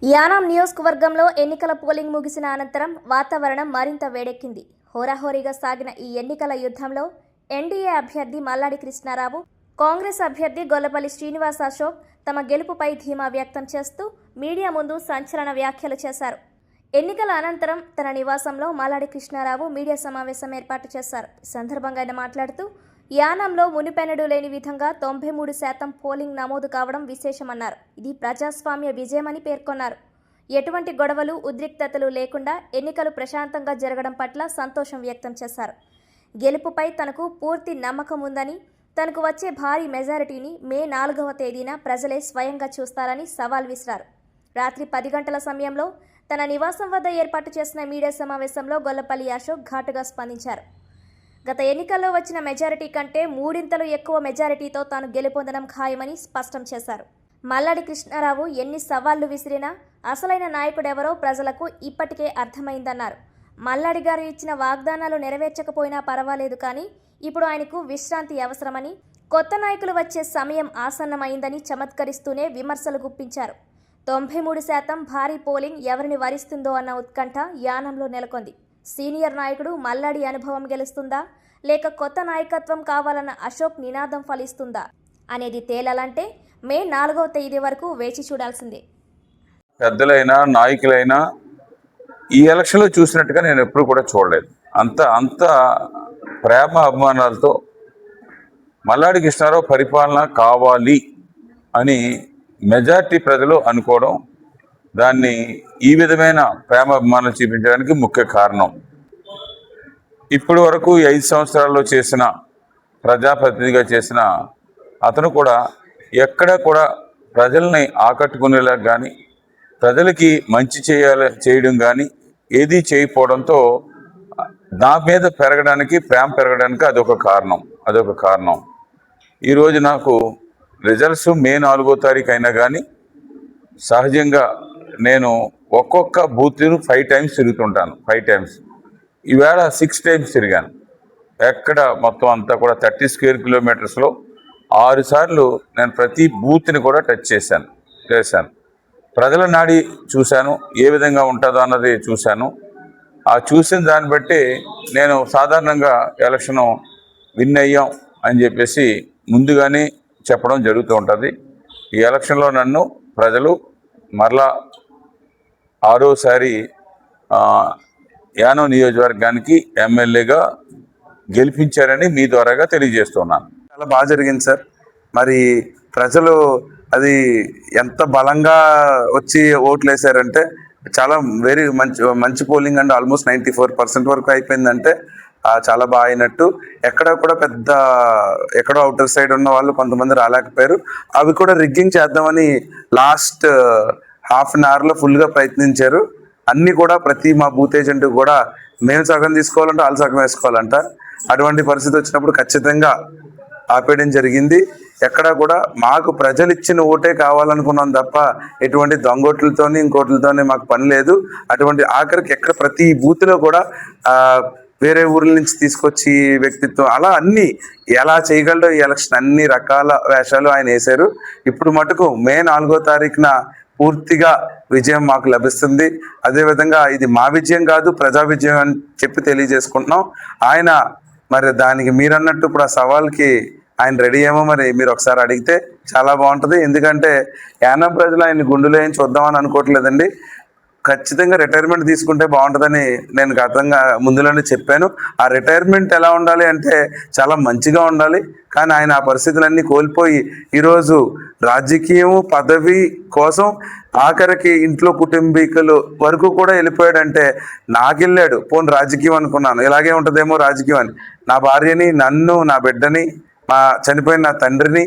యానాం నియోజకవర్గంలో ఎన్నికల పోలింగ్ ముగిసిన అనంతరం వాతావరణం మరింత వేడెక్కింది. హోరాహోరీగా సాగిన ఈ ఎన్నికల యుద్ధంలో ఎన్డీఏ అభ్యర్థి మల్లాడి కృష్ణారావు, కాంగ్రెస్ అభ్యర్థి గొల్లపల్లి శ్రీనివాస్ అశోక్ తమ గెలుపుపై ధీమా వ్యక్తం చేస్తూ మీడియా ముందు సంచలన వ్యాఖ్యలు చేశారు. ఎన్నికల అనంతరం తన నివాసంలో మల్లాడి కృష్ణారావు మీడియా సమావేశం ఏర్పాటు చేశారు. ఈ సందర్భంగా ఆయన మాట్లాడుతూ యానాంలో మునిపెన్నడూ లేని విధంగా 93% పోలింగ్ నమోదు కావడం విశేషమన్నారు. ఇది ప్రజాస్వామ్య విజయమని పేర్కొన్నారు. ఎటువంటి గొడవలు, ఉద్రిక్తతలు లేకుండా ఎన్నికలు ప్రశాంతంగా జరగడం పట్ల సంతోషం వ్యక్తం చేశారు. గెలుపుపై తనకు పూర్తి నమ్మకం ఉందని, తనకు వచ్చే భారీ మెజారిటీని మే 4వ తేదీన ప్రజలే స్వయంగా చూస్తారని సవాల్ విసిరారు. రాత్రి 10 గంటల సమయంలో తన నివాసం వద్ద ఏర్పాటు చేసిన మీడియా సమావేశంలో గొల్లపల్లి అశోక్ ఘాటుగా స్పందించారు. గత ఎన్నికల్లో వచ్చిన మెజారిటీ కంటే మూడింతలు ఎక్కువ మెజారిటీతో తాను గెలుపొందడం ఖాయమని స్పష్టం చేశారు. మల్లాడి కృష్ణారావు ఎన్ని సవాళ్లు విసిరినా అసలైన నాయకుడెవరో ప్రజలకు ఇప్పటికే అర్థమైందన్నారు. మల్లాడి గారు ఇచ్చిన వాగ్దానాలు నెరవేర్చకపోయినా పర్వాలేదు, కానీ ఇప్పుడు ఆయనకు విశ్రాంతి అవసరమని, కొత్త నాయకులు వచ్చే సమయం ఆసన్నమైందని చమత్కరిస్తూనే విమర్శలు గుప్పించారు. 93% భారీ పోలింగ్ ఎవరిని వరిస్తుందో అన్న ఉత్కంఠ యానంలో నెలకొంది. సీనియర్ నాయకుడు మల్లాడి అనుభవం గెలుస్తుందా, లేక కొత్త నాయకత్వం కావాలన్న అశోక్ నినాదం ఫలిస్తుందా అనేది తేలాలంటే మే 4వ తేదీ వరకు వేచి చూడాల్సిందే. పెద్దలైనా నాయకులైనా ఈ ఎలక్షన్లో చూసినట్టుగా నేను ఎప్పుడు కూడా చూడలేదు. అంత ప్రేమ అభిమానాలతో మల్లాడి కృష్ణారావు పరిపాలన కావాలి అని మెజార్టీ ప్రజలు అనుకోవడం, దాన్ని ఈ విధమైన ప్రేమ అభిమానాలు చూపించడానికి ముఖ్య కారణం. ఇప్పటి వరకు 5 సంవత్సరాల్లో చేసిన ప్రజాప్రతినిధిగా చేసిన అతను కూడా ఎక్కడ కూడా ప్రజల్ని ఆకట్టుకునేలా కానీ, ప్రజలకి మంచి చేయడం కానీ ఏదీ చేయకపోవడంతో నా మీద ప్రేమ పెరగడానికి అదొక కారణం. ఈరోజు నాకు రిజల్ట్స్ మే 4వ తారీఖు అయినా కానీ సహజంగా నేను ఒక్కొక్క బూత్ను 5 టైమ్స్ తిరుగుతుంటాను. 5 టైమ్స్, ఈవేళ 6 టైమ్స్ తిరిగాను. ఎక్కడ మొత్తం అంతా కూడా 30 స్క్వేర్ కిలోమీటర్స్లో 6 సార్లు నేను ప్రతి బూత్ని కూడా టచ్ చేశాను. ప్రజల నాడి చూశాను, ఏ విధంగా ఉంటుందో అన్నది చూశాను. ఆ చూసిన దాన్ని బట్టి నేను సాధారణంగా ఎలక్షన్ విన్ అయ్యాం అని చెప్పేసి ముందుగానే చెప్పడం జరుగుతూ ఉంటుంది. ఈ ఎలక్షన్లో నన్ను ప్రజలు మరలా 6వసారి యానం నియోజకవర్గానికి ఎమ్మెల్యేగా గెలిపించారని మీ ద్వారాగా తెలియజేస్తున్నాను. చాలా బాగా జరిగింది సార్. మరి ప్రజలు అది ఎంత బలంగా వచ్చి ఓట్లు వేసారంటే చాలా మంచి పోలింగ్ అండి. ఆల్మోస్ట్ 94% వరకు అయిపోయిందంటే చాలా బాగా అయినట్టు. ఎక్కడ పెద్ద ఎక్కడో అవుటర్ సైడ్ ఉన్న వాళ్ళు కొంతమంది రాలేకపోయారు. అవి కూడా రిగ్గింగ్ చేద్దామని లాస్ట్ హాఫ్ అన్ అవర్లో ఫుల్గా ప్రయత్నించారు. అన్నీ కూడా ప్రతి మా బూత్ ఏజెంట్ కూడా మేము సగం తీసుకోవాలంటే వాళ్ళు సగం వేసుకోవాలంట. అటువంటి పరిస్థితి వచ్చినప్పుడు ఖచ్చితంగా ఆపేయడం జరిగింది. ఎక్కడ కూడా మాకు ప్రజలు ఇచ్చిన ఓటే కావాలనుకున్నాం తప్ప ఎటువంటి దొంగోట్లతోని ఇంకోట్లతోని మాకు పని లేదు. అటువంటి ఆఖరికి ఎక్కడ ప్రతి బూత్లో కూడా వేరే ఊర్ల నుంచి తీసుకొచ్చి వ్యక్తిత్వం అలా అన్నీ ఎలా చేయగలరో ఈ ఎలక్షన్ అన్ని రకాల వేషాలు ఆయన వేశారు. ఇప్పుడు మటుకు మే 4వ తారీఖున పూర్తిగా విజయం మాకు లభిస్తుంది. అదేవిధంగా ఇది మా విజయం కాదు, ప్రజా విజయం అని చెప్పి తెలియజేసుకుంటున్నాం. ఆయన మరి దానికి మీరన్నట్టు ఇప్పుడు ఆ సవాల్కి ఆయన రెడీ ఏమో మరి మీరు ఒకసారి అడిగితే చాలా బాగుంటుంది. ఎందుకంటే యానం ప్రజలు ఆయన గుండెలో ఏం చూద్దామని అనుకోవట్లేదండి. ఖచ్చితంగా రిటైర్మెంట్ తీసుకుంటే బాగుంటుందని నేను గతంగా ముందులోనే చెప్పాను. ఆ రిటైర్మెంట్ ఎలా ఉండాలి అంటే చాలా మంచిగా ఉండాలి. కానీ ఆయన ఆ పరిస్థితులన్నీ కోల్పోయి ఈరోజు రాజకీయం పదవి కోసం ఆఖరికి ఇంట్లో కుటుంబీకులు వరకు కూడా వెళ్ళిపోయాడంటే నాకు వెళ్ళాడు పోనీ రాజకీయం అనుకున్నాను, ఇలాగే ఉంటుందేమో రాజకీయం అని. నా భార్యని, నన్ను, నా బిడ్డని, చనిపోయిన నా తండ్రిని